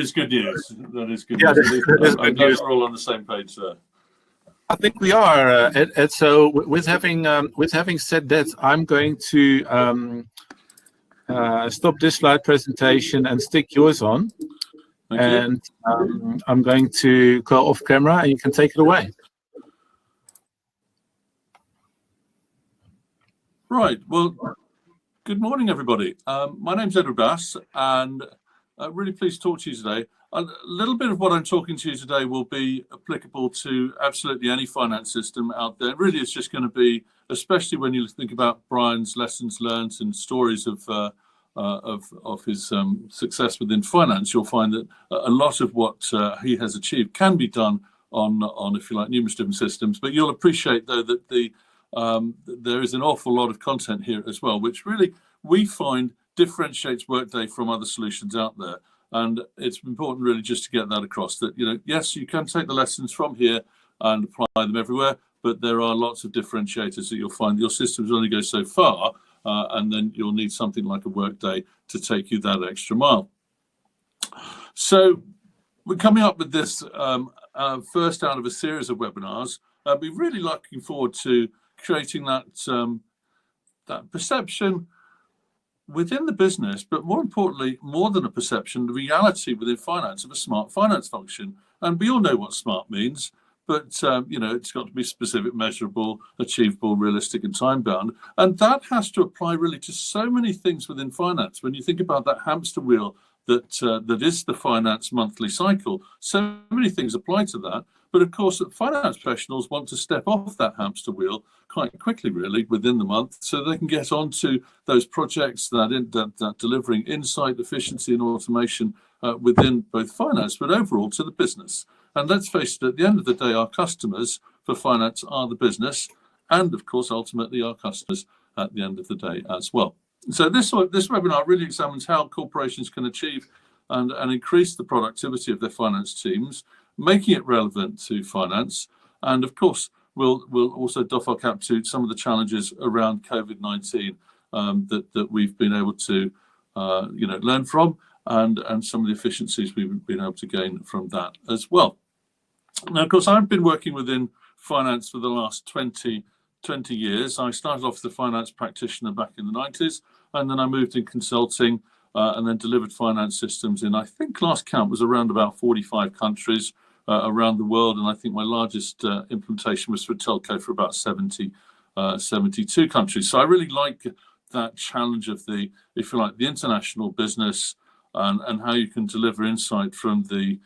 is good news. That is good Yeah, news. that is I'm good glad news. we're all on the same page there. I think we are. Ed, so with having said that, I'm going to stop this slide presentation and stick yours on. Thank and I'm going to go off camera, and you can take it away. Right. Well, good morning, everybody. My name's Edward Bass, and really pleased to talk to you today. A little bit of what I'm talking to you today will be applicable to absolutely any finance system out there. Really, it's just going to be, especially when you think about Brian's lessons learned and stories of his success within finance, you'll find that a lot of what he has achieved can be done on, if you like, numerous different systems. But you'll appreciate, though, that there is an awful lot of content here as well, which really we find differentiates Workday from other solutions out there. And it's important really just to get that across, that, you know, yes, you can take the lessons from here and apply them everywhere, but there are lots of differentiators that you'll find. Your systems only go so far, and then you'll need something like a Workday to take you that extra mile. So we're coming up with this first out of a series of webinars. We're really looking forward to creating that perception within the business, but more importantly, more than a perception, the reality within finance of a smart finance function. And we all know what smart means, but you know, it's got to be specific, measurable, achievable, realistic, and time bound. And that has to apply really to so many things within finance. When you think about that hamster wheel that is the finance monthly cycle, so many things apply to that. But of course, finance professionals want to step off that hamster wheel quite quickly, really, within the month, so they can get on to those projects that delivering insight, efficiency, and automation within both finance, but overall to the business. And let's face it, at the end of the day, our customers for finance are the business, and of course, ultimately, our customers at the end of the day as well. So this webinar really examines how corporations can achieve and increase the productivity of their finance teams, making it relevant to finance. And of course, we'll also doff our cap to some of the challenges around COVID-19 that we've been able to learn from, and some of the efficiencies we've been able to gain from that as well. Now, of course, I've been working within finance for the last 20 years. I started off as a finance practitioner back in the 90s, and then I moved in consulting and then delivered finance systems in, I think last count was around about 45 countries around the world. And I think my largest implementation was for a telco for about 72 countries. So I really like that challenge of the, if you like, the international business and how you can deliver insight from the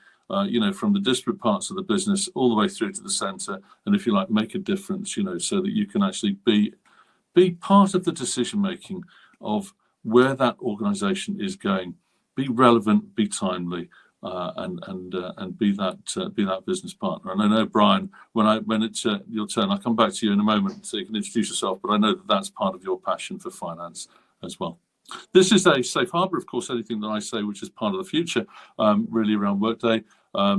from the disparate parts of the business all the way through to the center, and if you like, make a difference, so that you can actually be part of the decision making of where that organization is going, be relevant, be timely, and be that business partner. And I know, Brian, when it's your turn, I'll come back to you in a moment so you can introduce yourself, but I know that that's part of your passion for finance as well. This is a safe harbor, of course. Anything that I say which is part of the future, really around Workday,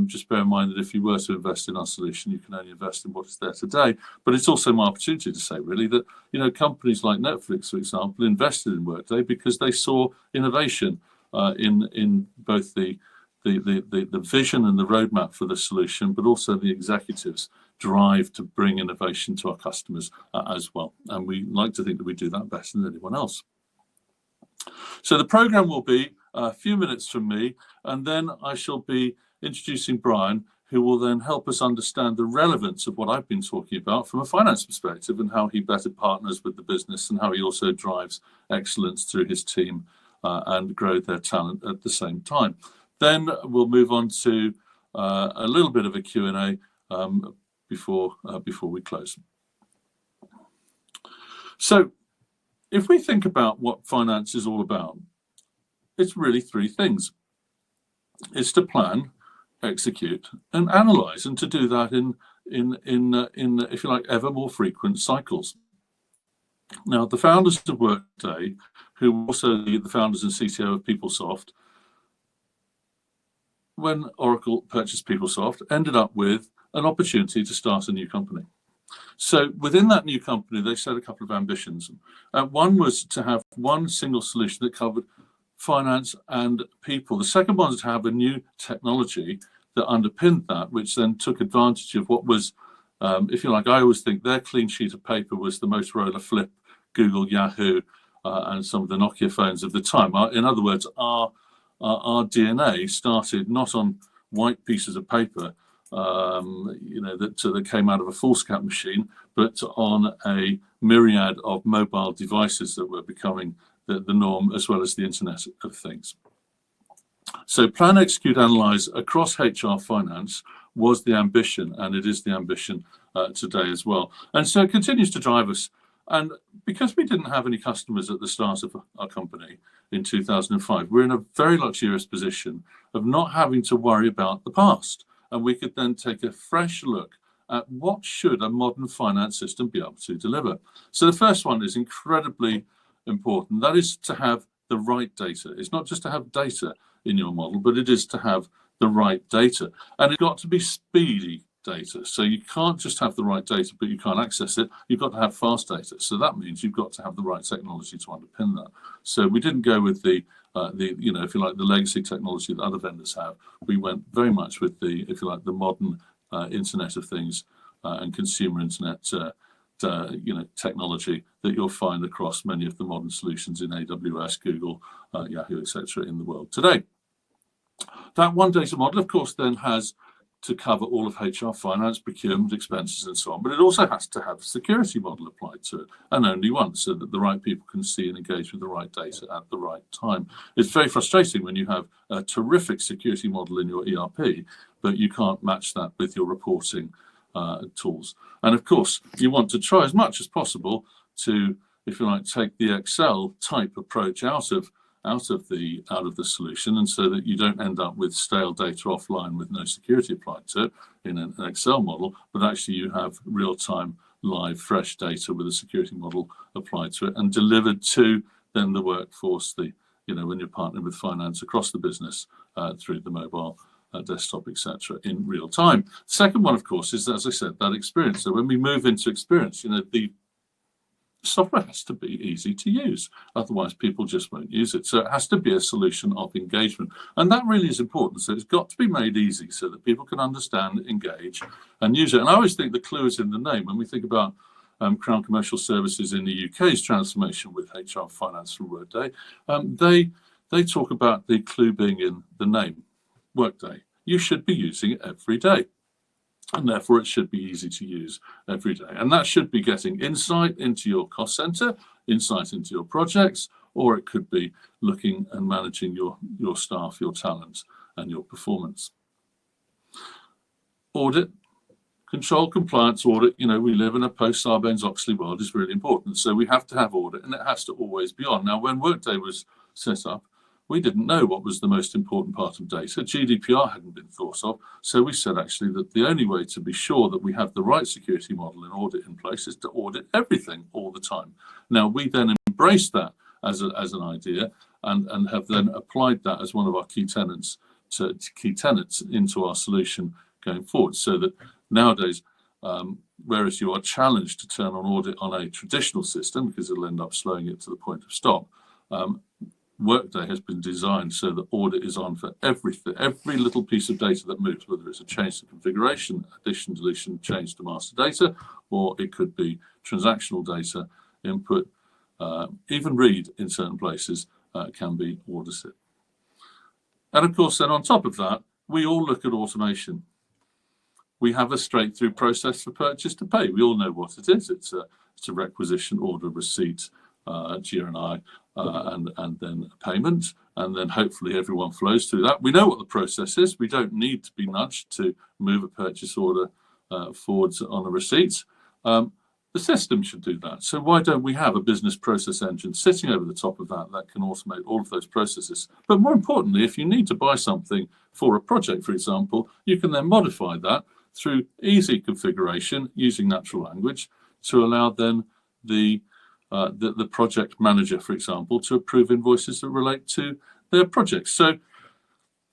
just bear in mind that if you were to invest in our solution, you can only invest in what is there today. But it's also my opportunity to say, really, that companies like Netflix, for example, invested in Workday because they saw innovation in both the vision and the roadmap for the solution, but also the executives' drive to bring innovation to our customers as well. And we like to think that we do that better than anyone else. So the program will be a few minutes from me, and then I shall be introducing Brian, who will then help us understand the relevance of what I've been talking about from a finance perspective, and how he better partners with the business, and how he also drives excellence through his team and grow their talent at the same time. Then we'll move on to a little bit of a Q&A before we close. So if we think about what finance is all about, it's really three things. It's to plan, execute, and analyze, and to do that in if you like, ever more frequent cycles. Now, the founders of Workday, who were also the founders and CTO of PeopleSoft, when Oracle purchased PeopleSoft, ended up with an opportunity to start a new company. So within that new company, they set a couple of ambitions. One was to have one single solution that covered finance, and people. The second one is to have a new technology that underpinned that, which then took advantage of what was, if you like, I always think their clean sheet of paper was the Motorola Flip, Google, Yahoo, and some of the Nokia phones of the time. In other words, our DNA started not on white pieces of paper, that came out of a foolscap machine, but on a myriad of mobile devices that were becoming the norm, as well as the Internet of Things. So plan, execute, analyze across HR finance was the ambition, and it is the ambition today as well. And so it continues to drive us. And because we didn't have any customers at the start of our company in 2005, we're in a very luxurious position of not having to worry about the past. And we could then take a fresh look at what should a modern finance system be able to deliver. So the first one is incredibly important. That is to have the right data. It's not just to have data in your model, but it is to have the right data. And it's got to be speedy data. So you can't just have the right data, but you can't access it. You've got to have fast data. So that means you've got to have the right technology to underpin that. So we didn't go with the if you like, the legacy technology that other vendors have. We went very much with the, if you like, the modern Internet of Things and consumer internet technology that you'll find across many of the modern solutions in AWS, Google, Yahoo, etc. in the world today. That one data model, of course, then has to cover all of HR, finance, procurement, expenses, and so on. But it also has to have a security model applied to it, and only one, so that the right people can see and engage with the right data at the right time. It's very frustrating when you have a terrific security model in your ERP, but you can't match that with your reporting tools. And of course, you want to try as much as possible to, if you like, take the Excel type approach out of the solution, and so that you don't end up with stale data offline with no security applied to it in an Excel model, but actually you have real-time, live, fresh data with a security model applied to it and delivered to then the workforce, when you're partnering with finance across the business through the mobile desktop, etc., in real time. Second one, of course, is, as I said, that experience. So when we move into experience, the software has to be easy to use, otherwise people just won't use it. So it has to be a solution of engagement, and that really is important. So it's got to be made easy so that people can understand, engage, and use it. And I always think the clue is in the name. When we think about Crown Commercial Services in the UK's transformation with HR finance from Workday, they talk about the clue being in the name, Workday. You should be using it every day, and therefore it should be easy to use every day. And that should be getting insight into your cost center, insight into your projects, or it could be looking and managing your staff, your talent, and your performance. Audit, control, compliance, audit. We live in a post-Sarbanes-Oxley world, is really important. So we have to have audit, and it has to always be on. Now, when Workday was set up, we didn't know what was the most important part of data. GDPR hadn't been thought of. So we said actually that the only way to be sure that we have the right security model and audit in place is to audit everything all the time. Now, we then embraced that as an idea and have then applied that as one of our key tenets into our solution going forward. So that nowadays, whereas you are challenged to turn on audit on a traditional system because it'll end up slowing it to the point of stop, Workday has been designed so that audit is on for everything, every little piece of data that moves, whether it's a change to configuration, addition, deletion, change to master data, or it could be transactional data input, even read in certain places can be audited. And of course, then on top of that, we all look at automation. We have a straight through process for purchase to pay. We all know what it is. It's a requisition, order, receipt, GRI, and then a payment, and then hopefully everyone flows through that. We know what the process is. We don't need to be nudged to move a purchase order forwards on a receipt. The system should do that. So why don't we have a business process engine sitting over the top of that can automate all of those processes? But more importantly, if you need to buy something for a project, for example, you can then modify that through easy configuration using natural language to allow then the project manager, for example, to approve invoices that relate to their projects. So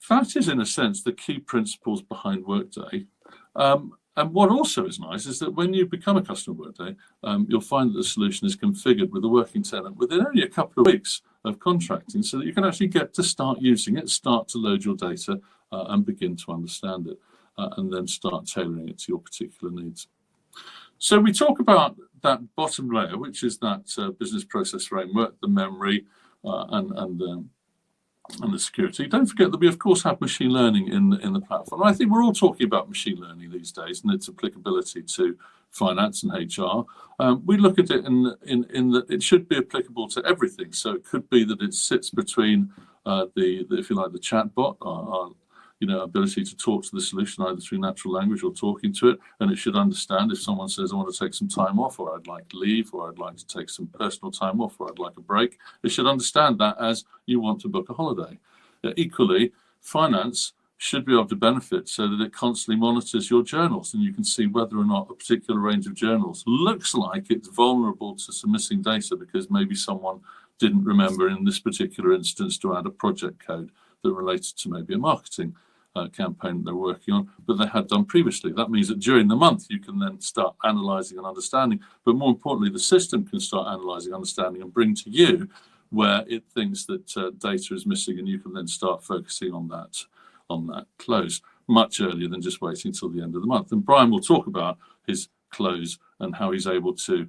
that is, in a sense, the key principles behind Workday. And what also is nice is that when you become a customer of Workday, you'll find that the solution is configured with a working tenant within only a couple of weeks of contracting, so that you can actually get to start using it, start to load your data, and begin to understand it, and then start tailoring it to your particular needs. So we talk about that bottom layer, which is that business process framework, the memory, and the security. Don't forget that we, of course, have machine learning in the platform. I think we're all talking about machine learning these days and its applicability to finance and HR. We look at it in that it should be applicable to everything. So it could be that it sits between the if you like, the chatbot, our ability to talk to the solution either through natural language or talking to it, and it should understand if someone says, I want to take some time off, or I'd like to leave, or I'd like to take some personal time off, or I'd like a break. It should understand that as you want to book a holiday. Equally, finance should be able to benefit so that it constantly monitors your journals, and you can see whether or not a particular range of journals looks like it's vulnerable to some missing data because maybe someone didn't remember in this particular instance to add a project code that related to maybe a marketing campaign they're working on, but they had done previously. That means that during the month you can then start analysing and understanding, but more importantly, the system can start analysing, understanding, and bring to you where it thinks that data is missing, and you can then start focusing on that close much earlier than just waiting until the end of the month. And Brian will talk about his close and how he's able to,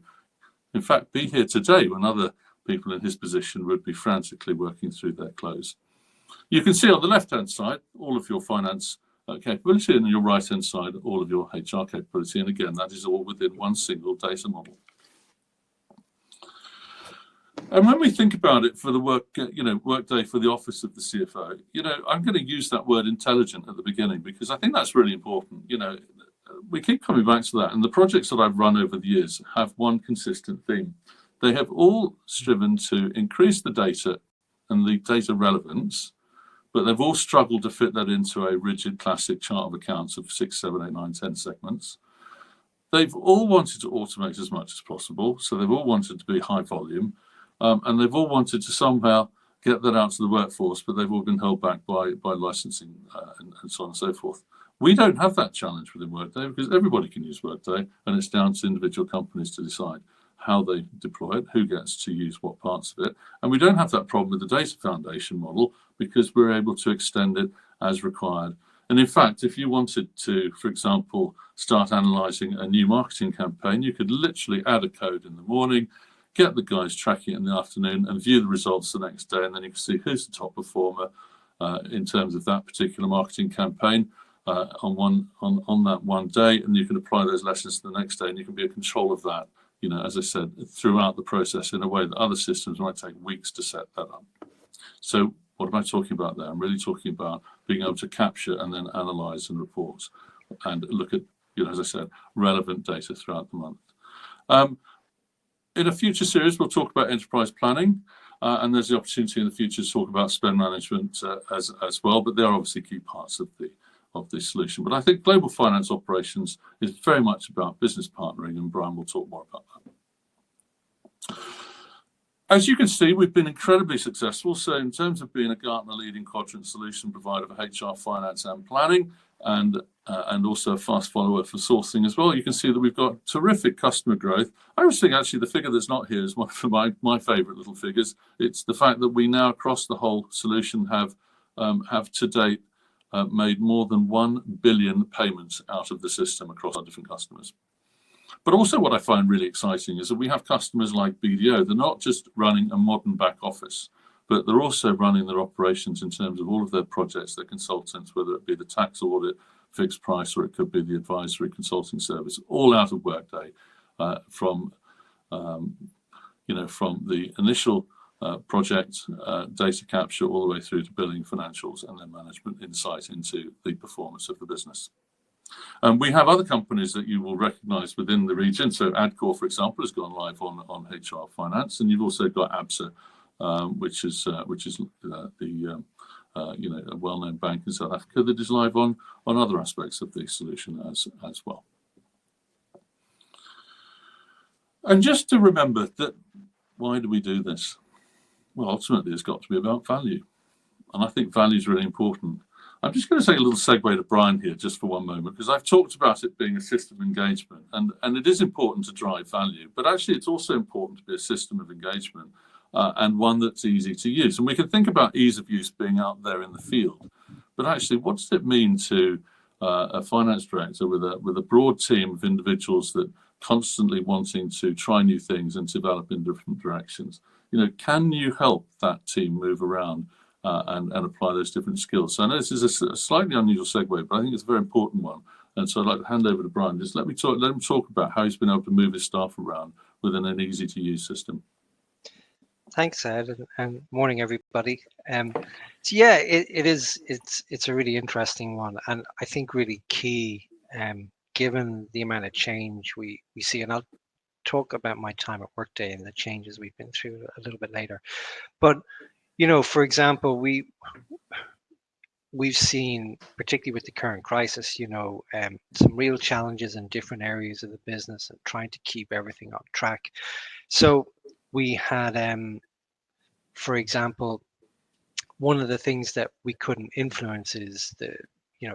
in fact, be here today when other people in his position would be frantically working through their close. You can see on the left-hand side all of your finance capability, and on your right-hand side all of your HR capability. And again, that is all within one single data model. And when we think about it for the Workday for the office of the CFO, I'm going to use that word intelligent at the beginning because I think that's really important. We keep coming back to that, and the projects that I've run over the years have one consistent theme. They have all striven to increase the data and the data relevance, but they've all struggled to fit that into a rigid classic chart of accounts of 6, 7, 8, 9, 10 segments. They've all wanted to automate as much as possible, so they've all wanted to be high volume, and they've all wanted to somehow get that out to the workforce, but they've all been held back by licensing and so on and so forth. We don't have that challenge within Workday because everybody can use Workday, and it's down to individual companies to decide how they deploy it, who gets to use what parts of it. And we don't have that problem with the data foundation model because we're able to extend it as required. And in fact, if you wanted to, for example, start analysing a new marketing campaign, you could literally add a code in the morning, get the guys tracking it in the afternoon and view the results the next day. And then you can see who's the top performer in terms of that particular marketing campaign on that one day. And you can apply those lessons to the next day, and you can be in control of that, as I said, throughout the process in a way that other systems might take weeks to set that up. So what am I talking about there? I'm really talking about being able to capture and then analyze and report and look at, as I said, relevant data throughout the month. In a future series, we'll talk about enterprise planning, and there's the opportunity in the future to talk about spend management as well, but they are obviously key parts of the solution. But I think global finance operations is very much about business partnering, and Brian will talk more about that. As you can see, we've been incredibly successful. So in terms of being a Gartner leading quadrant solution provider for HR, finance and planning, and also a fast follower for sourcing as well, you can see that we've got terrific customer growth. I always think actually the figure that's not here is one of my favorite little figures. It's the fact that we now across the whole solution have to date made more than 1 billion payments out of the system across our different customers. But also what I find really exciting is that we have customers like BDO. They're not just running a modern back office, but they're also running their operations in terms of all of their projects, their consultants, whether it be the tax audit, fixed price, or it could be the advisory consulting service, all out of Workday, from the initial project data capture all the way through to billing, financials, and then management insight into the performance of the business. We have other companies that you will recognise within the region. So Adcore, for example, has gone live on HR finance, and you've also got ABSA, which is a well-known bank in South Africa that is live on other aspects of the solution as well. And just to remember that, why do we do this? Well, ultimately, it's got to be about value. And I think value is really important. I'm just going to take a little segue to Brian here just for one moment, because I've talked about it being a system of engagement, and it is important to drive value, but actually it's also important to be a system of engagement and one that's easy to use. And we can think about ease of use being out there in the field, but actually what does it mean to a finance director with a broad team of individuals that constantly wanting to try new things and develop in different directions? Can you help that team move around and apply those different skills? So I know this is a slightly unusual segue, but I think it's a very important one. And so I'd like to hand over to Brian. Just let him talk about how he's been able to move his staff around within an easy to use system. Thanks, Ed, and morning, everybody. So yeah, it's a really interesting one, and I think really key, given the amount of change we see. And I'll talk about my time at Workday and the changes we've been through a little bit later. But for example, we've seen, particularly with the current crisis, some real challenges in different areas of the business and trying to keep everything on track. So we had, for example, one of the things that we couldn't influence is the,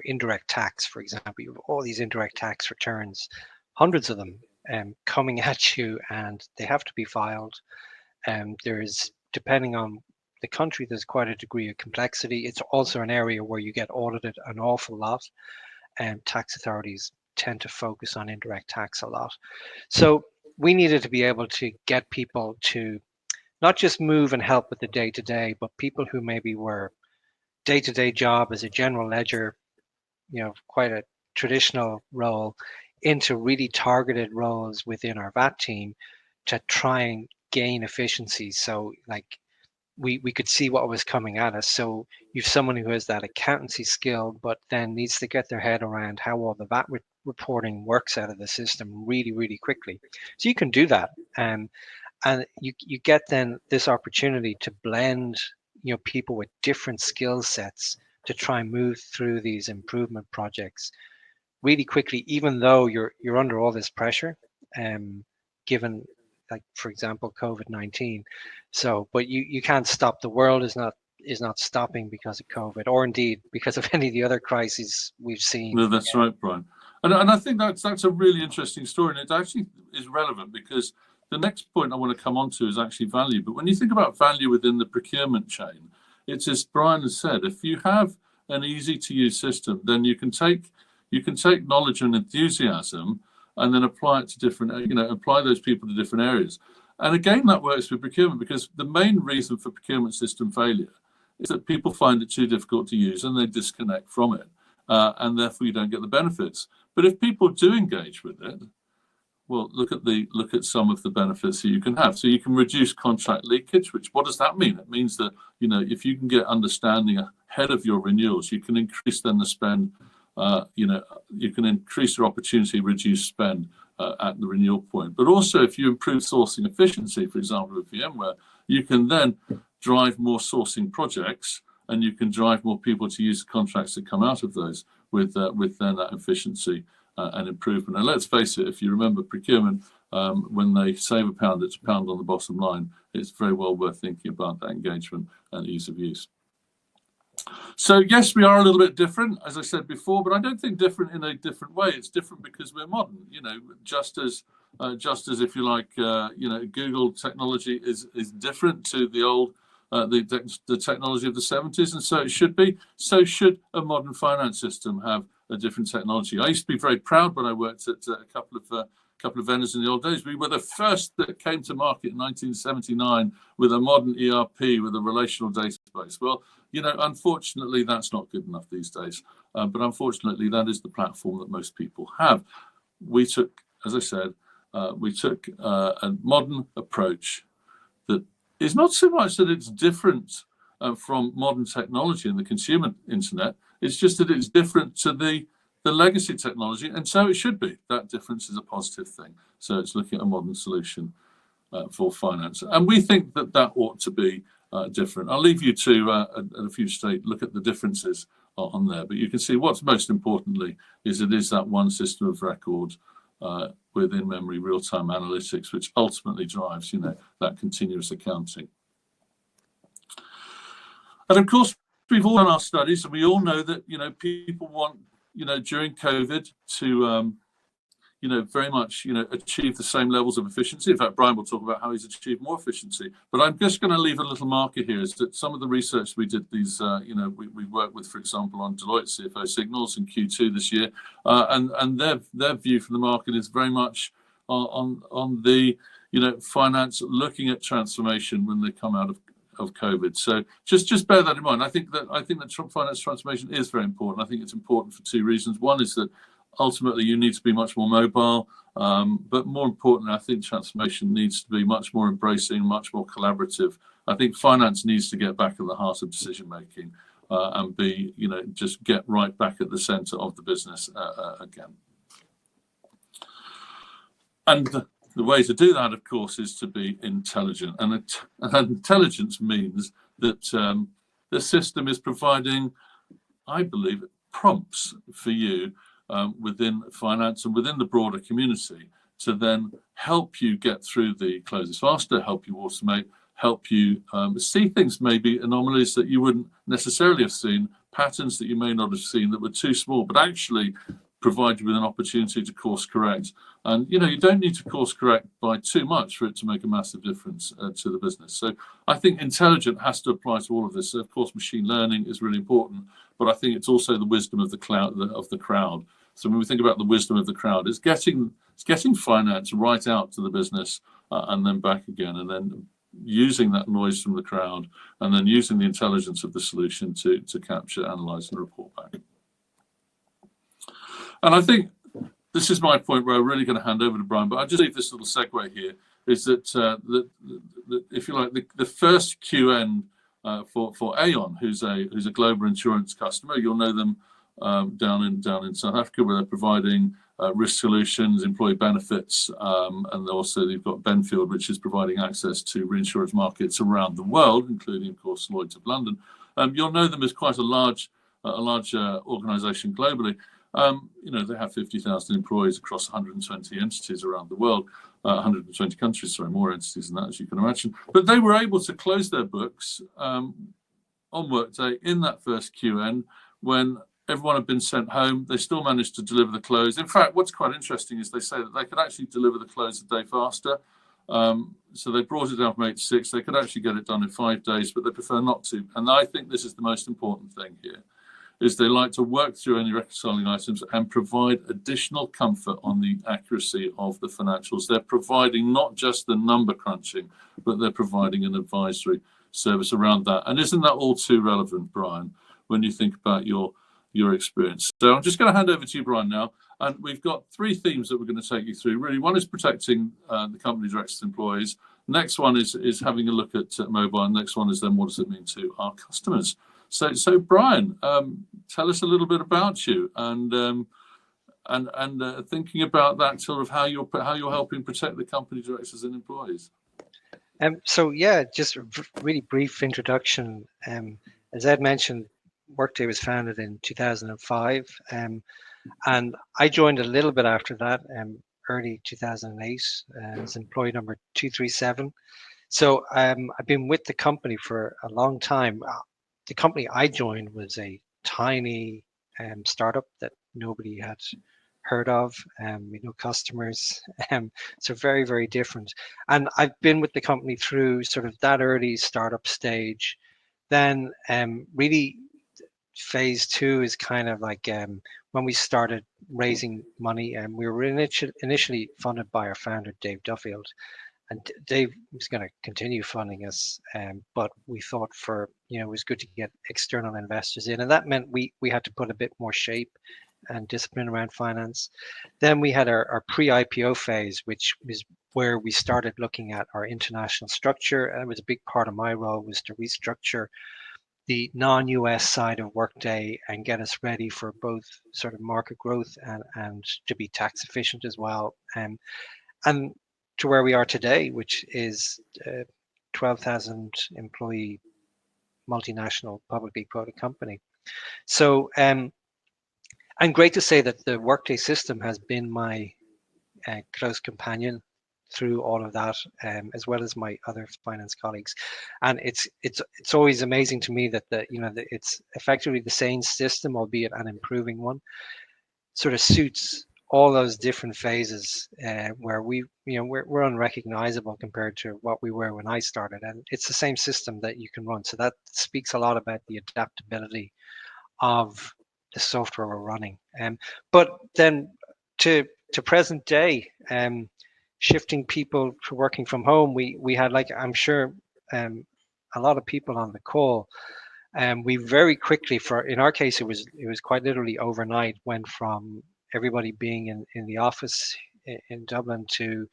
indirect tax, for example. You have all these indirect tax returns, hundreds of them coming at you, and they have to be filed. There's, depending on the country, there's quite a degree of complexity. It's also an area where you get audited an awful lot, and tax authorities tend to focus on indirect tax a lot. So we needed to be able to get people to not just move and help with the day-to-day, but people who maybe were day-to-day job as a general ledger, quite a traditional role, into really targeted roles within our VAT team to try and gain efficiency. So like we could see what was coming at us. So you've someone who has that accountancy skill, but then needs to get their head around how all the VAT reporting works out of the system really, really quickly. So you can do that. And you get then this opportunity to blend, people with different skill sets to try and move through these improvement projects really quickly, even though you're under all this pressure, given, like, for example, COVID-19. So, but you can't stop. The world is not stopping because of COVID, or indeed because of any of the other crises we've seen. No, that's right, Brian. And I think that's a really interesting story, and it actually is relevant because the next point I want to come on to is actually value. But when you think about value within the procurement chain, it's as Brian has said, if you have an easy to use system, then you can take knowledge and enthusiasm and then apply it to different, apply those people to different areas. And again, that works with procurement, because the main reason for procurement system failure is that people find it too difficult to use and they disconnect from it. And therefore you don't get the benefits. But if people do engage with it, well, look at some of the benefits that you can have. So you can reduce contract leakage, which, what does that mean? It means that, if you can get understanding ahead of your renewals, you can increase then the spend, you can increase your opportunity, reduce spend at the renewal point. But also if you improve sourcing efficiency, for example, with VMware, you can then drive more sourcing projects, and you can drive more people to use the contracts that come out of those with then that efficiency and improvement. And let's face it, if you remember procurement, when they save a pound, it's a pound on the bottom line. It's very well worth thinking about that engagement and ease of use. So yes, we are a little bit different, as I said before, but I don't think different in a different way. It's different because we're modern. Just as if you like, Google technology is different to the old the technology of the 70s, and so it should be. So should a modern finance system have a different technology. I used to be very proud when I worked at a couple of vendors in the old days. We were the first that came to market in 1979 with a modern ERP with a relational database. Well, unfortunately, that's not good enough these days. But unfortunately, that is the platform that most people have. We took, as I said, a modern approach that is not so much that it's different from modern technology and the consumer internet. It's just that it's different to the legacy technology, and so it should be. That difference is a positive thing. So it's looking at a modern solution for finance, and we think that ought to be different. I'll leave you to at a future stage look at the differences on there, but you can see what's most importantly is it is that one system of record within memory real-time analytics, which ultimately drives that continuous accounting. And of course, we've all done our studies, and we all know that, you know, people want, you know, during COVID to, you know, very much, you know, achieve the same levels of efficiency. In fact, Brian will talk about how he's achieved more efficiency. But I'm just going to leave a little marker here, is that some of the research we did, these, you know, we worked with, for example, on Deloitte CFO Signals in Q2 this year, and their view from the market is very much on the, you know, finance looking at transformation when they come out of COVID. So just bear that in mind. I think that finance transformation is very important. I think it's important for two reasons. One is that ultimately you need to be much more mobile, but more importantly, I think transformation needs to be much more embracing, much more collaborative. I think finance needs to get back at the heart of decision making, and be, you know, just get right back at the center of the business again. And the way to do that, of course, is to be intelligent. And intelligence means that the system is providing, I believe, prompts for you within finance and within the broader community to then help you get through the closes faster, help you automate, help you see things, maybe anomalies that you wouldn't necessarily have seen, patterns that you may not have seen that were too small, but actually provide you with an opportunity to course correct. And, you know, you don't need to course correct by too much for it to make a massive difference to the business. So I think intelligent has to apply to all of this. So of course, machine learning is really important, but I think it's also the wisdom of the crowd. So when we think about the wisdom of the crowd, it's getting finance right out to the business and then back again, and then using that noise from the crowd, and then using the intelligence of the solution to capture, analyze, and report back. And I think this is my point where I'm really going to hand over to Brian, but I'll just leave this little segue here, is that, if you like, the first QN for AON, who's a global insurance customer, you'll know them down in South Africa, where they're providing risk solutions, employee benefits, and also they've got Benfield, which is providing access to reinsurance markets around the world, including, of course, Lloyd's of London. You'll know them as quite a large organisation globally. You know, they have 50,000 employees across 120 entities around the world, 120 countries, sorry, more entities than that, as you can imagine. But they were able to close their books on Workday in that first QN when everyone had been sent home. They still managed to deliver the close. In fact, what's quite interesting is they say that they could actually deliver the close a day faster. So they brought it down from 8 to 6. They could actually get it done in 5 days, but they prefer not to. And I think this is the most important thing here, is they like to work through any reconciling items and provide additional comfort on the accuracy of the financials. They're providing not just the number crunching, but they're providing an advisory service around that. And isn't that all too relevant, Brian, when you think about your experience? So I'm just going to hand over to you, Brian, now. And we've got 3 themes that we're going to take you through. Really, one is protecting the company directors and employees. Next one is having a look at mobile. And next one is then, what does it mean to our customers? So Brian, tell us a little bit about you and thinking about that, sort of how you're helping protect the company directors and employees. So yeah, just a really brief introduction. As Ed mentioned, Workday was founded in 2005, and I joined a little bit after that, early 2008, as employee number 237. So I've been with the company for a long time. The company I joined was a tiny startup that nobody had heard of, with no customers, so very, very different. And I've been with the company through sort of that early startup stage. Then really phase 2 is kind of like when we started raising money, and we were initially funded by our founder, Dave Duffield. And Dave was going to continue funding us, but we thought it was good to get external investors in, and that meant we had to put a bit more shape and discipline around finance. Then we had our pre-IPO phase, which was where we started looking at our international structure. And it was a big part of my role, was to restructure the non-US side of Workday and get us ready for both sort of market growth and to be tax efficient as well. And to where we are today, which is 12,000 employee multinational publicly quoted company. So, and great to say that the Workday system has been my close companion through all of that, as well as my other finance colleagues. And it's always amazing to me that it's effectively the same system, albeit an improving one, sort of suits all those different phases, where we're unrecognizable compared to what we were when I started, and it's the same system that you can run. So that speaks a lot about the adaptability of the software we're running. But then to present day, shifting people to working from home, we had, like I'm sure a lot of people on the call, we very quickly, in our case, it was quite literally overnight, went from everybody being in the office in Dublin to,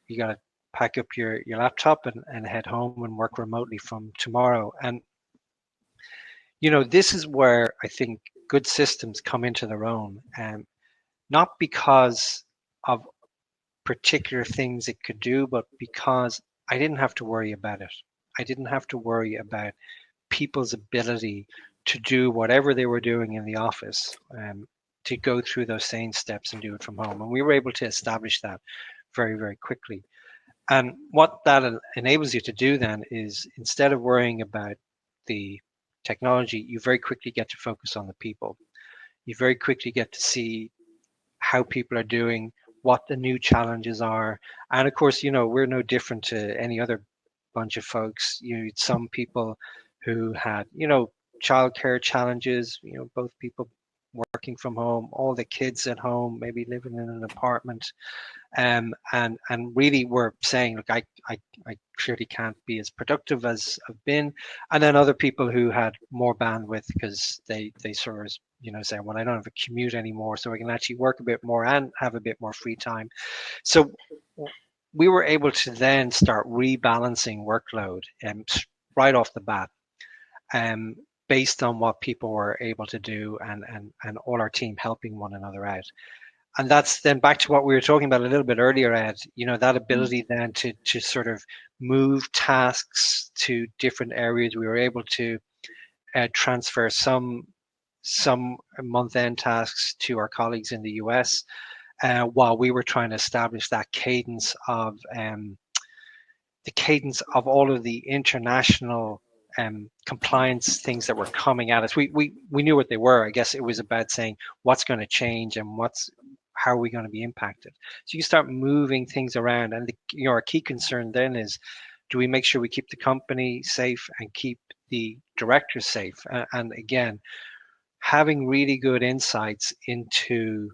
you got to pack up your laptop and head home and work remotely from tomorrow. And this is where I think good systems come into their own, not because of particular things it could do, but because I didn't have to worry about it. I didn't have to worry about people's ability to do whatever they were doing in the office, to go through those same steps and do it from home. And we were able to establish that very, very quickly. And what that enables you to do then is, instead of worrying about the technology, you very quickly get to focus on the people. You very quickly get to see how people are doing, what the new challenges are. And of course, we're no different to any other bunch of folks. Some people who had, childcare challenges, both people working from home, all the kids at home, maybe living in an apartment. And really we're saying, look, I clearly can't be as productive as I've been. And then other people who had more bandwidth because they sort of, say, well, I don't have a commute anymore, so I can actually work a bit more and have a bit more free time. So we were able to then start rebalancing workload right off the bat, based on what people were able to do, and all our team helping one another out. And that's then back to what we were talking about a little bit earlier, Ed, that ability then to sort of move tasks to different areas. We were able to transfer some month-end tasks to our colleagues in the US, while we were trying to establish that cadence of all of the international compliance things that were coming at us. We knew what they were. I guess it was about saying what's going to change and how are we going to be impacted. So you start moving things around, and our key concern then is, do we make sure we keep the company safe and keep the directors safe? And again, having really good insights into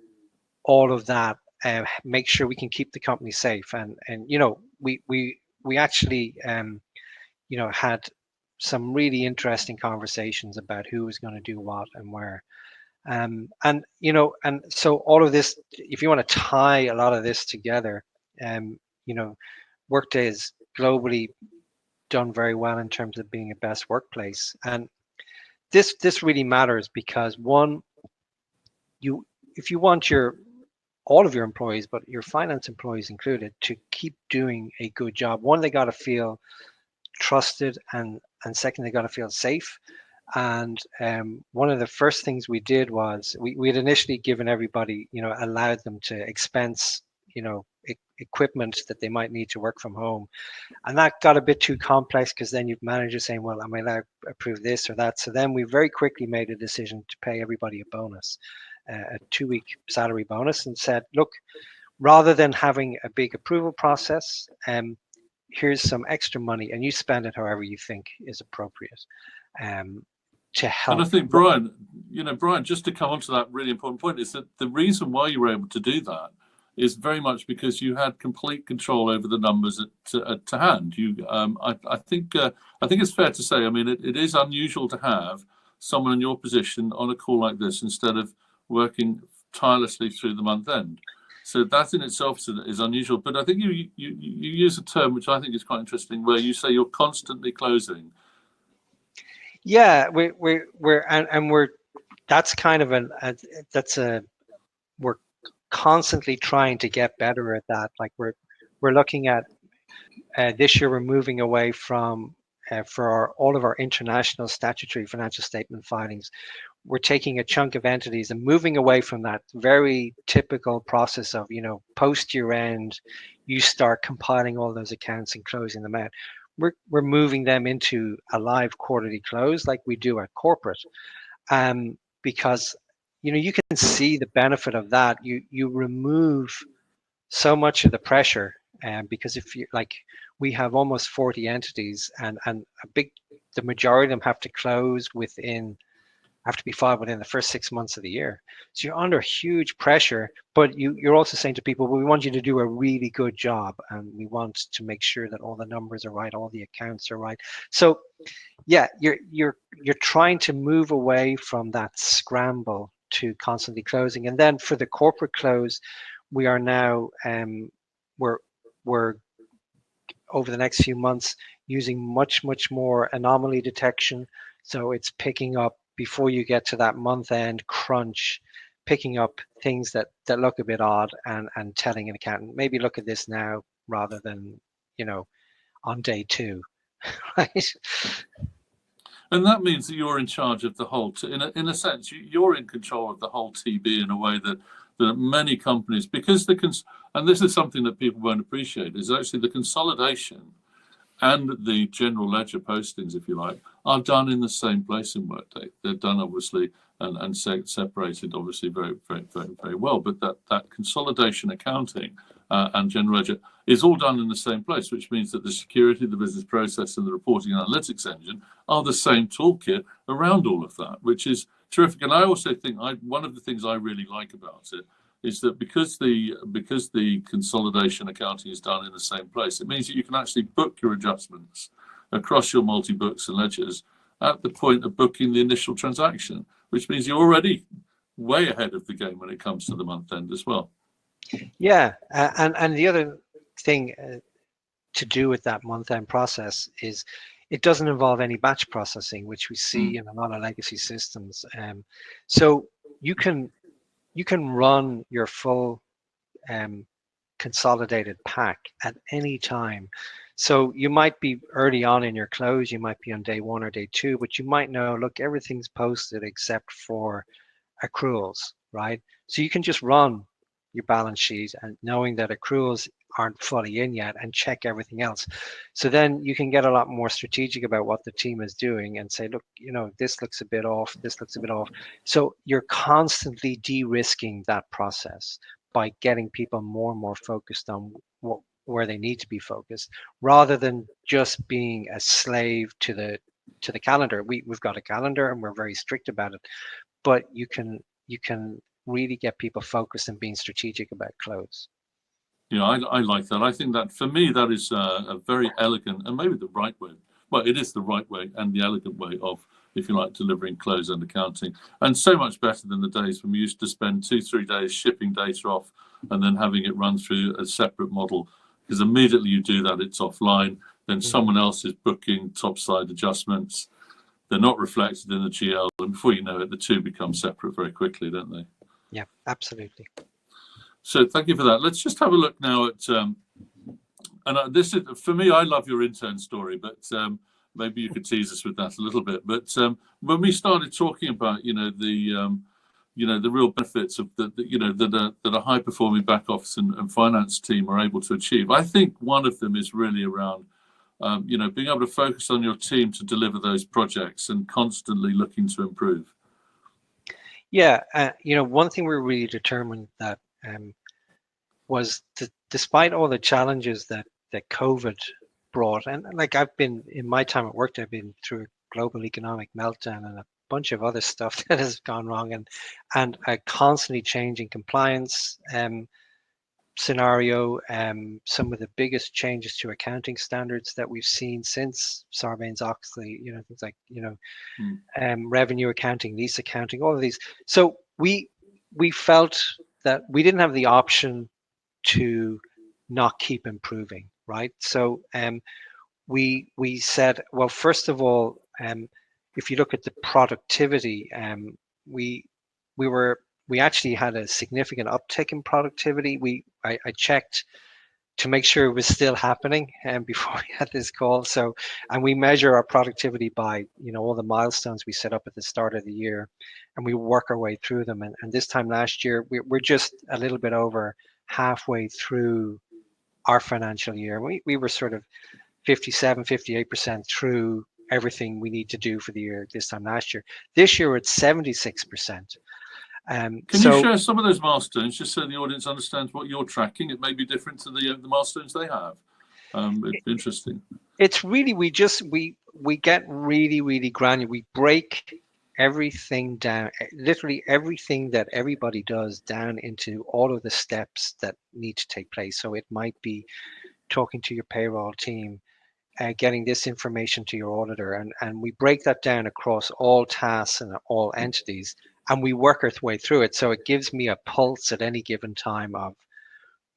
all of that, make sure we can keep the company safe. And we actually had some really interesting conversations about who was going to do what and where. And so all of this, if you want to tie a lot of this together, Workday is globally done very well in terms of being a best workplace. And this really matters because, one, if you want all of your employees, but your finance employees included, to keep doing a good job, one, they got to feel trusted, and second, they got to feel safe. And one of the first things we did was we had initially given everybody, allowed them to expense, equipment that they might need to work from home. And that got a bit too complex, because then you've managers saying, well, am I allowed to approve this or that? So then we very quickly made a decision to pay everybody a bonus, a 2-week salary bonus, and said, look, rather than having a big approval process, here's some extra money, and you spend it however you think is appropriate. To help. And I think, Brian, just to come on to that really important point, is that the reason why you were able to do that is very much because you had complete control over the numbers to hand. I think it's fair to say, it is unusual to have someone in your position on a call like this instead of working tirelessly through the month end. So that in itself is unusual. But I think you use a term which I think is quite interesting, where you say you're constantly closing. Yeah, we're constantly trying to get better at that. Like we're looking at this year, we're moving away from for all of our international statutory financial statement filings. We're taking a chunk of entities and moving away from that very typical process of, post year end, you start compiling all those accounts and closing them out. We're moving them into a live quarterly close like we do at corporate, because you can see the benefit of that. You remove so much of the pressure, because if you like, we have almost 40 entities, and the majority of them have to be filed within the first 6 months of the year. So you're under huge pressure, but you're also saying to people, well, we want you to do a really good job, and we want to make sure that all the numbers are right, all the accounts are right. So yeah, you're trying to move away from that scramble to constantly closing. And then for the corporate close, we are now we're over the next few months using much more anomaly detection. So it's picking up before you get to that month end crunch, picking up things that look a bit odd, and telling an accountant, maybe look at this now rather than on day 2. Right. And that means that you're in charge of the whole, in a sense, you're in control of the whole TB in a way that many companies, because and this is something that people won't appreciate, is actually the consolidation and the general ledger postings, if you like, are done in the same place in Workday. They're done obviously and separated obviously very well, but that consolidation accounting and general ledger is all done in the same place, which means that the security, the business process, and the reporting and analytics engine are the same toolkit around all of that, which is terrific. And I also think one of the things I really like about it is that because the consolidation accounting is done in the same place, it means that you can actually book your adjustments across your multi-books and ledgers at the point of booking the initial transaction, which means you're already way ahead of the game when it comes to the month end as well. Yeah, and the other thing to do with that month end process is it doesn't involve any batch processing, which we see in a lot of legacy systems. So you can run your full consolidated pack at any time. So you might be early on in your close, you might be on day 1 or day 2, but you might know, look, everything's posted except for accruals, right? So you can just run your balance sheet and knowing that accruals aren't fully in yet, and check everything else. So then you can get a lot more strategic about what the team is doing and say, look, this looks a bit off, this looks a bit off. So you're constantly de-risking that process by getting people more and more focused on where they need to be focused, rather than just being a slave to the calendar. We've got a calendar and we're very strict about it, but you can really get people focused and being strategic about close. Yeah, I like that. I think that for me, that is a very elegant and maybe the right way. Well, it is the right way and the elegant way of, if you like, delivering close and accounting. And so much better than the days when we used to spend 2-3 days shipping data off and then having it run through a separate model. Because immediately you do that, it's offline. Then someone else is booking topside adjustments. They're not reflected in the GL. And before you know it, the two become separate very quickly, don't they? Yeah, absolutely. So thank you for that. Let's just have a look now at, and this is, for me, I love your intern story, but maybe you could tease us with that a little bit. But when we started talking about, the real benefits of that a high performing back office and finance team are able to achieve, I think one of them is really around, being able to focus on your team to deliver those projects and constantly looking to improve. Yeah, one thing we're really determined that was that despite all the challenges that COVID brought, and like I've been in my time at Workday, I've been through a global economic meltdown and a bunch of other stuff that has gone wrong, and a constantly changing compliance scenario, some of the biggest changes to accounting standards that we've seen since Sarbanes-Oxley, things like revenue accounting, lease accounting, all of these. So we felt that we didn't have the option to not keep improving, right? So we said, well, first of all, if you look at the productivity, we actually had a significant uptick in productivity. I checked to make sure it was still happening before we had this call. So, and we measure our productivity by, all the milestones we set up at the start of the year, and we work our way through them. And this time last year, we're just a little bit over halfway through our financial year. We were sort of 57, 58% through everything we need to do for the year this time last year. This year it's 76%. Can you share some of those milestones just so the audience understands what you're tracking? It may be different to the milestones they have. It'd be interesting. It's really, we get really granular. We break everything down, literally everything that everybody does down into all of the steps that need to take place. So it might be talking to your payroll team, getting this information to your auditor, and we break that down across all tasks and all entities, and we work our way through it. So it gives me a pulse at any given time of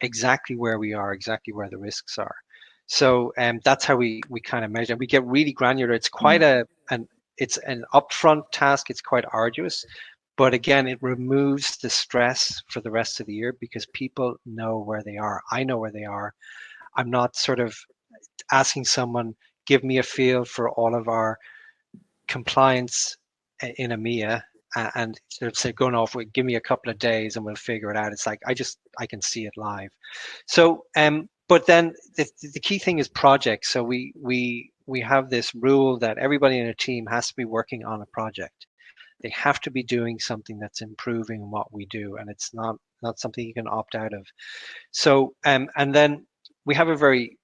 exactly where we are, exactly where the risks are. So that's how we kind of measure. We get really granular. It's quite it's an upfront task. It's quite arduous, but again, it removes the stress for the rest of the year because people know where they are. I know where they are. I'm not sort of asking someone, give me a feel for all of our compliance in EMEA, and sort of say, going off, give me a couple of days and we'll figure it out. It's like, I can see it live. So, but then the key thing is projects. So we have this rule that everybody in a team has to be working on a project. They have to be doing something that's improving what we do, and it's not something you can opt out of. So, and then we have a very,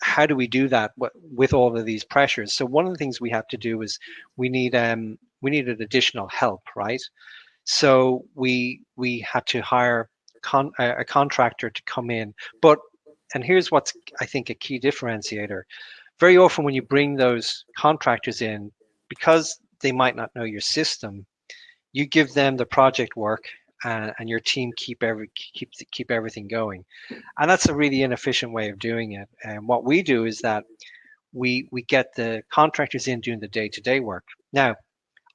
how do we do that with all of these pressures? So one of the things we have to do is we needed additional help, right? So we had to hire a contractor to come in. And here's what's, I think, a key differentiator. Very often when you bring those contractors in, because they might not know your system, you give them the project work and your team keep everything going. And that's a really inefficient way of doing it. And what we do is that we get the contractors in doing the day-to-day work. Now,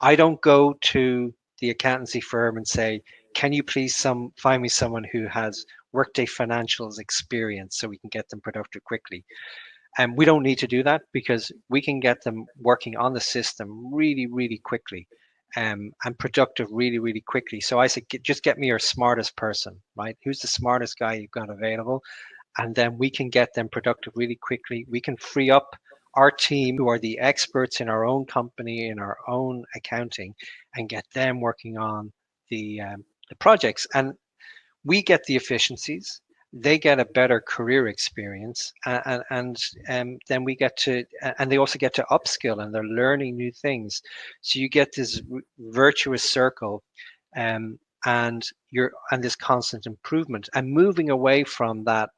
I don't go to the accountancy firm and say, can you please find me someone who has Workday financials experience so we can get them productive quickly. And we don't need to do that because we can get them working on the system really quickly. And productive really quickly. So I said, just get me your smartest person, right? Who's the smartest guy you've got available? And then we can get them productive really quickly. We can free up our team, who are the experts in our own company, in our own accounting, and get them working on the projects. And we get the efficiencies. They get a better career experience, and then we get to, and they also get to upskill, and they're learning new things. So you get this virtuous circle, and this constant improvement, and moving away from that,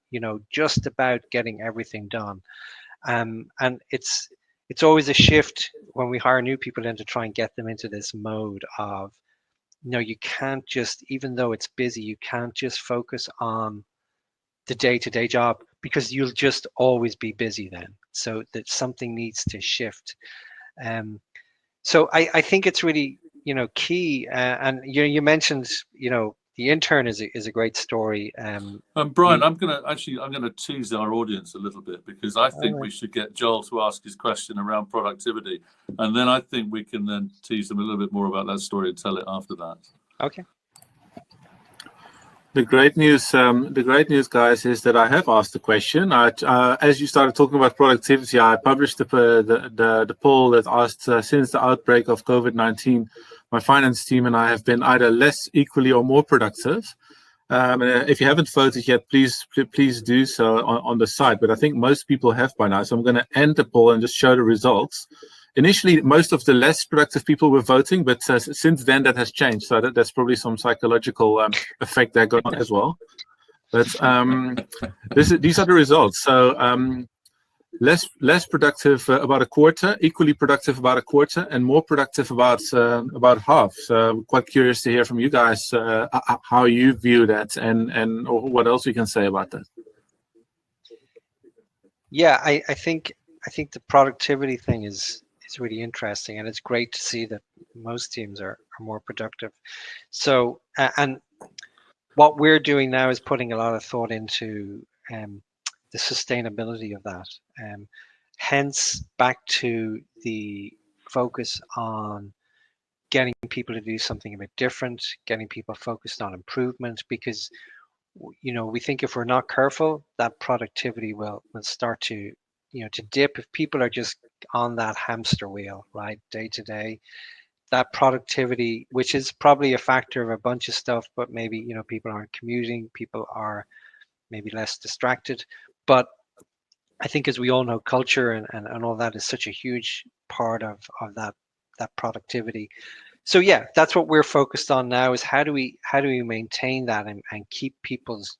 just about getting everything done. And it's always a shift when we hire new people in to try and get them into this mode of, you can't just, even though it's busy, you can't just focus on the day-to-day job because you'll just always be busy then. So that something needs to shift. So I think it's really, key. And you mentioned, the intern is a great story. Brian, I'm gonna tease our audience a little bit because I think we should get Joel to ask his question around productivity, and then I think we can then tease them a little bit more about that story and tell it after that. Okay. The great news, guys, is that I have asked the question. As you started talking about productivity, I published the poll that asked, since the outbreak of COVID-19, my finance team and I have been either less, equally, or more productive. If you haven't voted yet, please do so on the site. But I think most people have by now. So I'm going to end the poll and just show the results. Initially, most of the less productive people were voting, but since then that has changed. So there's probably some psychological effect there going on as well. But these are the results. So less productive about a quarter, equally productive about a quarter, and more productive about half. So I'm quite curious to hear from you guys how you view that and what else we can say about that. Yeah, I think the productivity thing is really interesting, and it's great to see that most teams are more productive. So and what we're doing now is putting a lot of thought into the sustainability of that. Hence, back to the focus on getting people to do something a bit different, getting people focused on improvement, because we think if we're not careful, that productivity will start to, to dip. If people are just on that hamster wheel, right, day to day, that productivity, which is probably a factor of a bunch of stuff, but maybe, people aren't commuting, people are maybe less distracted. But I think, as we all know, culture and all that is such a huge part of that productivity. So yeah, that's what we're focused on now, is how do we maintain that and keep people's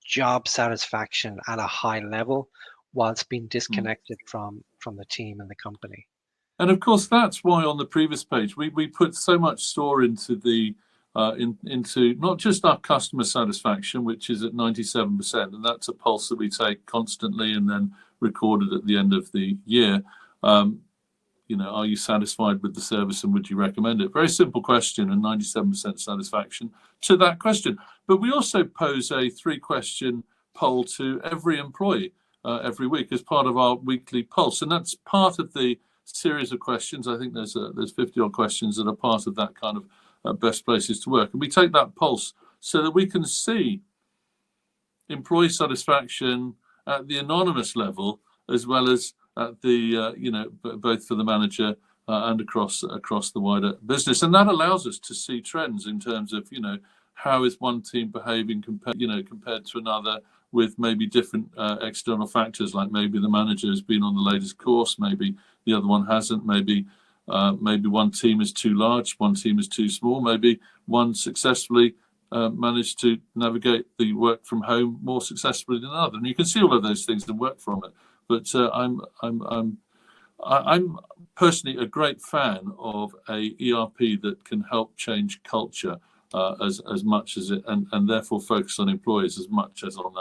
job satisfaction at a high level whilst being disconnected from the team and the company. And of course, that's why on the previous page we put so much store into the into not just our customer satisfaction, which is at 97%, and that's a pulse that we take constantly and then recorded at the end of the year. Are you satisfied with the service and would you recommend it? Very simple question, and 97% satisfaction to that question. But we also pose a 3-question poll to every employee every week as part of our weekly pulse, and that's part of the series of questions. I think there's 50 odd questions that are part of that kind of best places to work, and we take that pulse so that we can see employee satisfaction at the anonymous level as well as at the both for the manager and across the wider business, and that allows us to see trends in terms of how is one team behaving compared to another, with maybe different external factors, like maybe the manager has been on the latest course, maybe the other one hasn't, maybe one team is too large, one team is too small, maybe one successfully managed to navigate the work from home more successfully than another, and you can see all of those things and work from it. But I'm personally a great fan of a ERP that can help change culture as much as it, and therefore focus on employees as much as on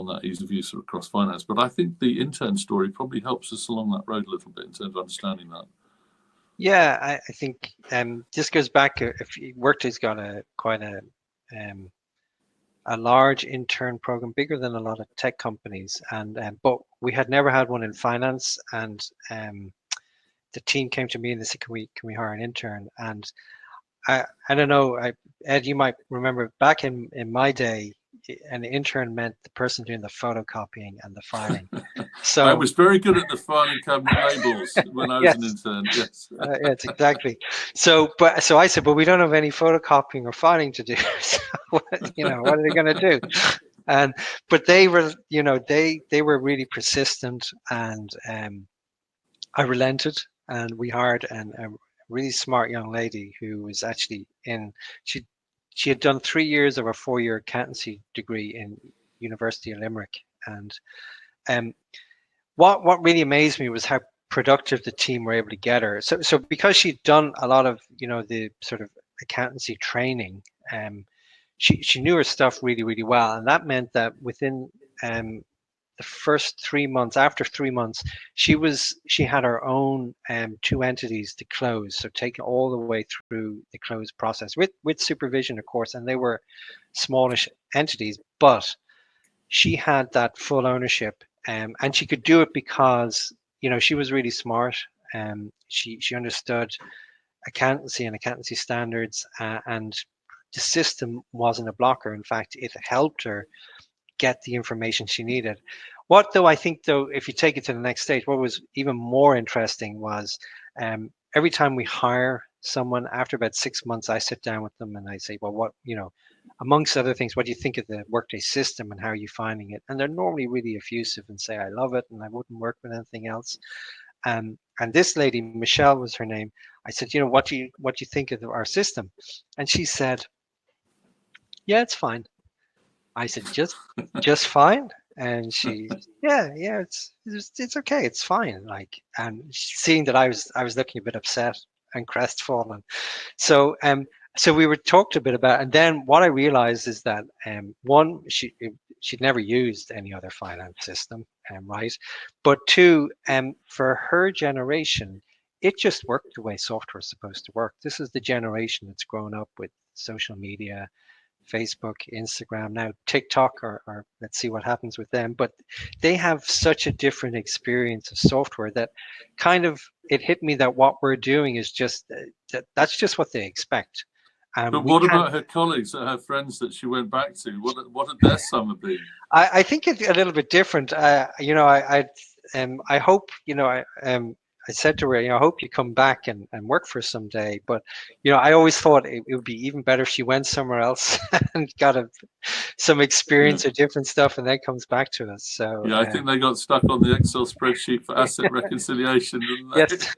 that ease of use across finance. But I think the intern story probably helps us along that road a little bit in terms of understanding that. Yeah, I think this goes back. If Workday's got quite a large intern program, bigger than a lot of tech companies, and but we had never had one in finance, and the team came to me and they said, can we hire an intern? And I don't know, Ed, you might remember back in my day, an intern meant the person doing the photocopying and the filing. So I was very good at the filing cabinet labels when I was an intern. Yes, yes, exactly. So I said, but we don't have any photocopying or filing to do. So what are they going to do? But they were, they were really persistent, and I relented, and we hired a really smart young lady who was actually she had done 3 years of a 4-year accountancy degree in University of Limerick, and what really amazed me was how productive the team were able to get her. So because she'd done a lot of the sort of accountancy training, she knew her stuff really, really well, and that meant that within the first 3 months, after 3 months, she had her own 2 entities to close, so take all the way through the close process with supervision, of course, and they were smallish entities, but she had that full ownership, and she could do it because she was really smart, she understood accountancy and accountancy standards, and the system wasn't a blocker. In fact, it helped her get the information she needed. What though, I think though, if you take it to the next stage, what was even more interesting was every time we hire someone, after about 6 months, I sit down with them and I say, well, what, amongst other things, what do you think of the Workday system and how are you finding it? And they're normally really effusive and say, I love it and I wouldn't work with anything else. And this lady, Michelle was her name, I said, what do you think of our system? And she said, yeah, it's fine. I said, just fine? And she, yeah, it's okay, it's fine. Like, and seeing that I was looking a bit upset and crestfallen. So we were talked a bit about, and then what I realized is that one, she'd never used any other finance system, right? But two, for her generation, it just worked the way software is supposed to work. This is the generation that's grown up with social media, Facebook, Instagram, now TikTok, or let's see what happens with them. But they have such a different experience of software that kind of, it hit me that what we're doing is just that's just what they expect. And But what about her colleagues, her friends that she went back to? What had their summer been? I think it's a little bit different. You know, I hope, you know, I said to her, you know, I hope you come back and work for us someday. But, you know, I always thought it would be even better if she went somewhere else and got some experience of different stuff and then comes back to us. So yeah, I think they got stuck on the Excel spreadsheet for asset reconciliation, didn't they? yes.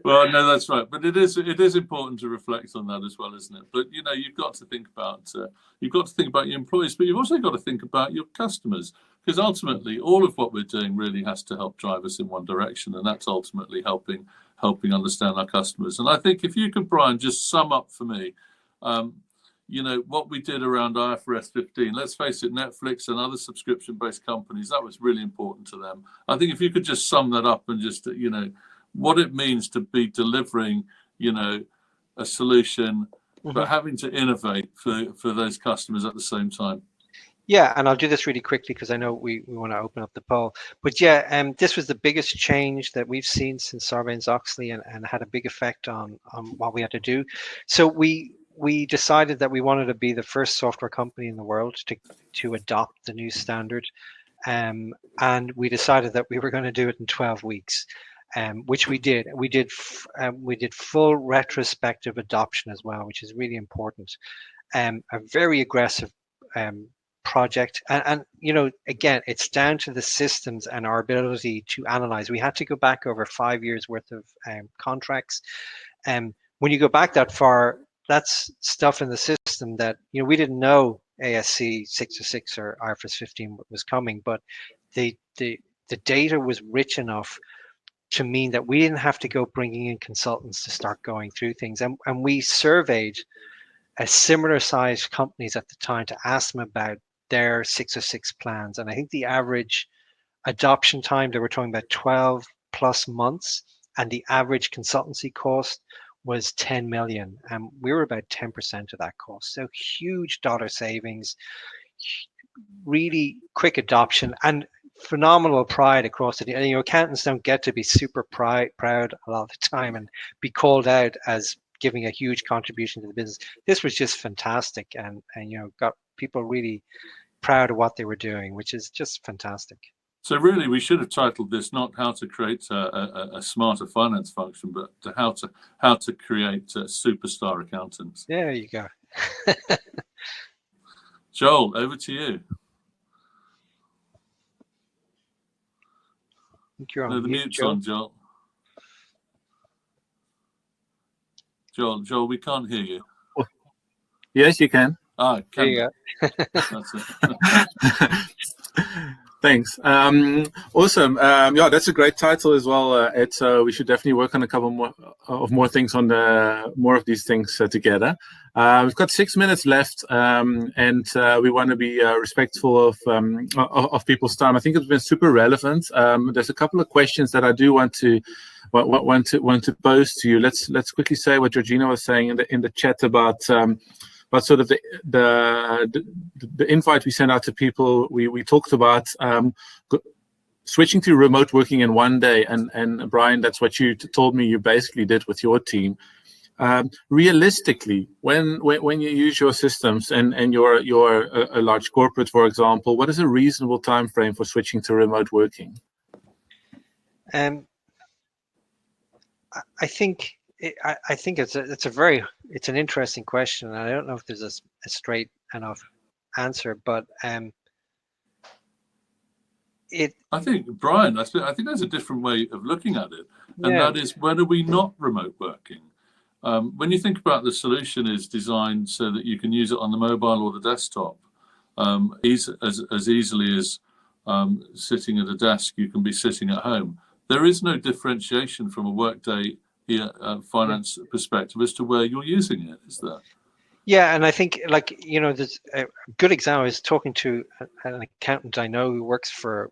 Well, no, that's right. But it is important to reflect on that as well, isn't it? But you know, you've got to think about your employees, but you've also got to think about your customers, because ultimately, all of what we're doing really has to help drive us in one direction, and that's ultimately helping understand our customers. And I think if you could, Brian, just sum up for me, you know, what we did around IFRS 15. Let's face it, Netflix and other subscription-based companies, that was really important to them. I think if you could just sum that up and just, you know, what it means to be delivering, you know, a solution, but having to innovate for those customers at the same time. Yeah, and I'll do this really quickly because I know we want to open up the poll. But yeah, this was the biggest change that we've seen since Sarbanes-Oxley and had a big effect on what we had to do. So we decided that we wanted to be the first software company in the world to adopt the new standard. And we decided that we were going to do it in 12 weeks. Which we did. We did full retrospective adoption as well, which is really important. A very aggressive project, and you know, again, it's down to the systems and our ability to analyze. We had to go back over 5 years worth of contracts, and when you go back that far, that's stuff in the system that, you know, we didn't know ASC 606 or IFRS 15 was coming, but the data was rich enough to mean that we didn't have to go bringing in consultants to start going through things. And we surveyed a similar sized companies at the time to ask them about their 606 plans. And I think the average adoption time, they were talking about 12 plus months, and the average consultancy cost was 10 million. And we were about 10% of that cost. So huge dollar savings, really quick adoption, and phenomenal pride across it. You know, accountants don't get to be super proud a lot of the time and be called out as giving a huge contribution to the business. This was just fantastic, and you know, got people really proud of what they were doing, which is just fantastic. So really, we should have titled this not how to create a smarter finance function, but how to create superstar accountants. There you go. Joel, over to you. I think you're on No, the mute, mute's Joel. on, Joel. Joel, we can't hear you. Yes, you can. Ah, There you go. That's it. Thanks. Awesome. Yeah, that's a great title as well, Ed. So we should definitely work on a couple more things on more of these things together. We've got 6 minutes left, and we want to be respectful of people's time. I think it's been super relevant. There's a couple of questions that I do want to pose to you. Let's quickly say what Georgina was saying in the chat about. But sort of the invite we sent out to people, we talked about switching to remote working in one day, and Brian, that's what you told me you basically did with your team. Realistically, when you use your systems and you're a large corporate, for example, what is a reasonable time frame for switching to remote working? I think it's an interesting question, and I don't know if there's a straight enough answer, but I think, Brian, I think there's a different way of looking at it, and that is, when are we not remote working? When you think about the solution is designed so that you can use it on the mobile or the desktop, as easily as sitting at a desk, you can be sitting at home. There is no differentiation from a Workday finance perspective as to where you're using it, is there? Yeah, and I think, like, you know, there's a good example is talking to an accountant I know who works for,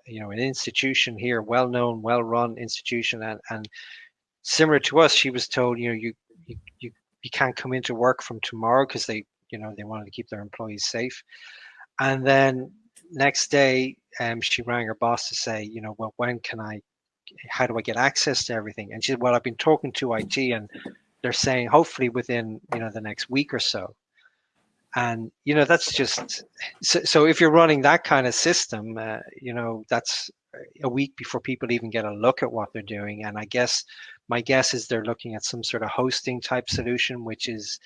you know, an institution here, well-known, well-run institution, and similar to us, she was told, you know, you can't come into work from tomorrow because they wanted to keep their employees safe. And then next day, she rang her boss to say, you know, well, how do I get access to everything? And she said, well, I've been talking to IT, and they're saying hopefully within the next week or so. And that's just so if you're running that kind of system, that's a week before people even get a look at what they're doing. And my guess is they're looking at some sort of hosting type solution, which is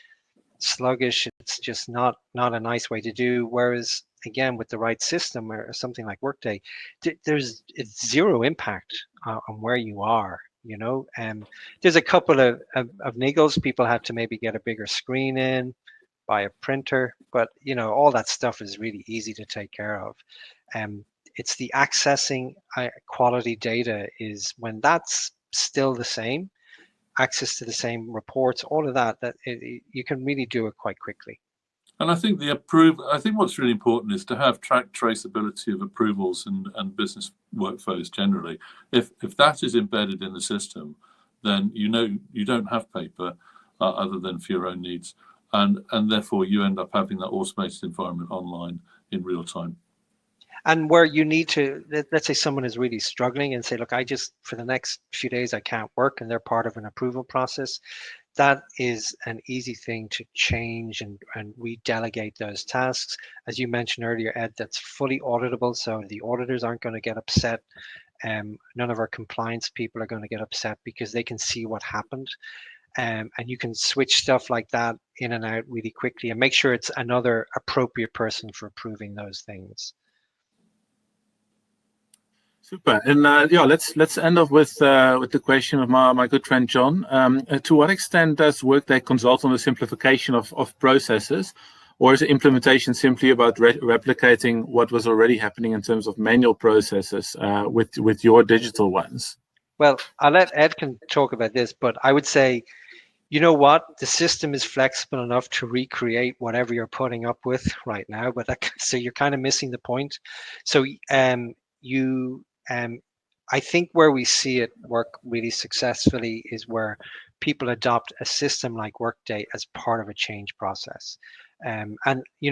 sluggish. It's just not a nice way to do. Whereas again, with the right system or something like Workday, it's zero impact on where you are. There's a couple of niggles. People have to maybe get a bigger screen in, buy a printer, but all that stuff is really easy to take care of. It's the accessing quality data is when that's still the same, access to the same reports, all of that you can really do it quite quickly. And I think what's really important is to have traceability of approvals and business workflows generally. If that is embedded in the system, then you don't have paper other than for your own needs. And therefore you end up having that automated environment online in real time. And where you need to, let's say someone is really struggling and say, look, for the next few days, I can't work, and they're part of an approval process. That is an easy thing to change and redelegate those tasks. As you mentioned earlier, Ed, that's fully auditable. So the auditors aren't going to get upset. None of our compliance people are going to get upset because they can see what happened. And you can switch stuff like that in and out really quickly and make sure it's another appropriate person for approving those things. Super. And let's end off with the question of my good friend John. To what extent does Workday consult on the simplification of processes, or is the implementation simply about replicating what was already happening in terms of manual processes with your digital ones? Well, I'll let Ed can talk about this, but I would say, the system is flexible enough to recreate whatever you're putting up with right now, but so you're kind of missing the point. So I think where we see it work really successfully is where people adopt a system like Workday as part of a change process. And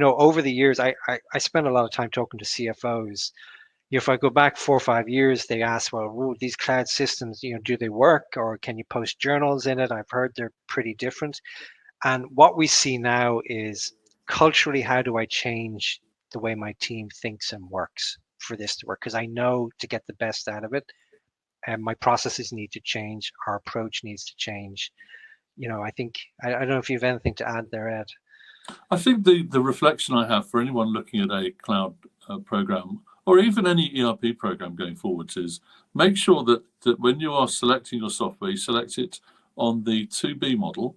over the years, I spent a lot of time talking to CFOs. If I go back 4 or 5 years, they ask, well, these cloud systems, do they work, or can you post journals in it? I've heard they're pretty different. And what we see now is culturally, how do I change the way my team thinks and works for this to work? Because I know to get the best out of it, and my processes need to change. Our approach needs to change. I think, I don't know if you have anything to add there, Ed. I think the reflection I have for anyone looking at a cloud program, or even any ERP program going forwards, is make sure that when you are selecting your software, you select it on the to-be model.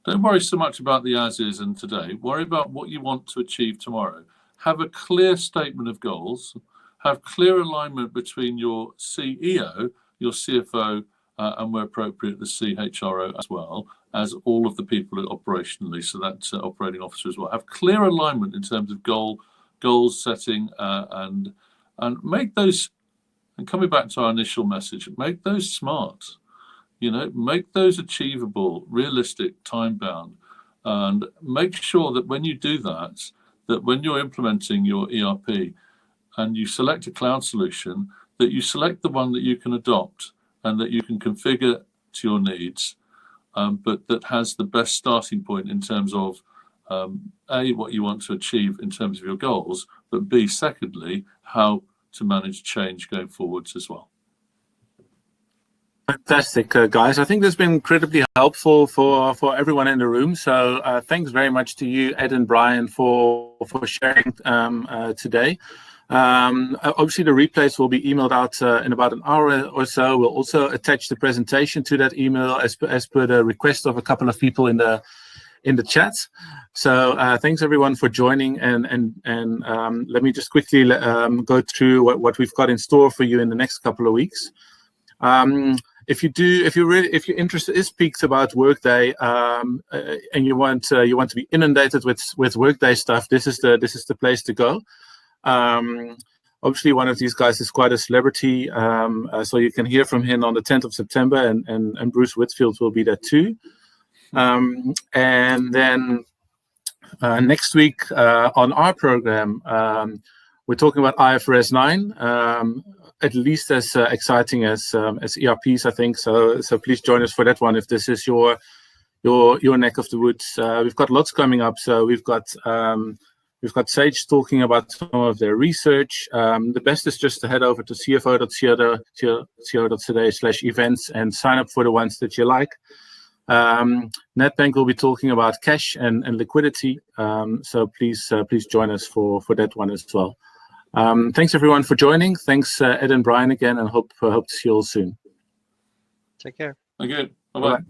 Don't worry so much about the as is and today. Worry about what you want to achieve tomorrow. Have a clear statement of goals. Have clear alignment between your CEO, your CFO, and where appropriate, the CHRO as well as all of the people operationally, so that's operating officer as well. Have clear alignment in terms of goals setting and make those, and coming back to our initial message, make those smart, make those achievable, realistic, time bound, and make sure that when you do that when you're implementing your ERP and you select a cloud solution, that you select the one that you can adopt and that you can configure to your needs, but that has the best starting point in terms of A, what you want to achieve in terms of your goals, but B, secondly, how to manage change going forwards as well. Fantastic, guys. I think this has been incredibly helpful for everyone in the room. So thanks very much to you, Ed and Brian, for sharing today. Obviously, the replays will be emailed out in about an hour or so. We'll also attach the presentation to that email as per the request of a couple of people in the chat. So thanks everyone for joining, and let me just quickly go through what we've got in store for you in the next couple of weeks. If your interest is piqued about Workday, and you want to be inundated with Workday stuff, this is the place to go. Obviously, one of these guys is quite a celebrity, so you can hear from him on the 10th of September, and Bruce Whitfield will be there too. And then next week on our program, we're talking about IFRS 9, at least as exciting as ERPs, I think. So please join us for that one if this is your your neck of the woods. We've got lots coming up. So we've got Sage talking about some of their research. The best is just to head over to cfo.co.za/events and sign up for the ones that you like. NetBank will be talking about cash and liquidity. So please join us for that one as well. Thanks everyone for joining. Thanks Ed and Brian again, and hope to see you all soon. Take care. Okay. Bye-bye.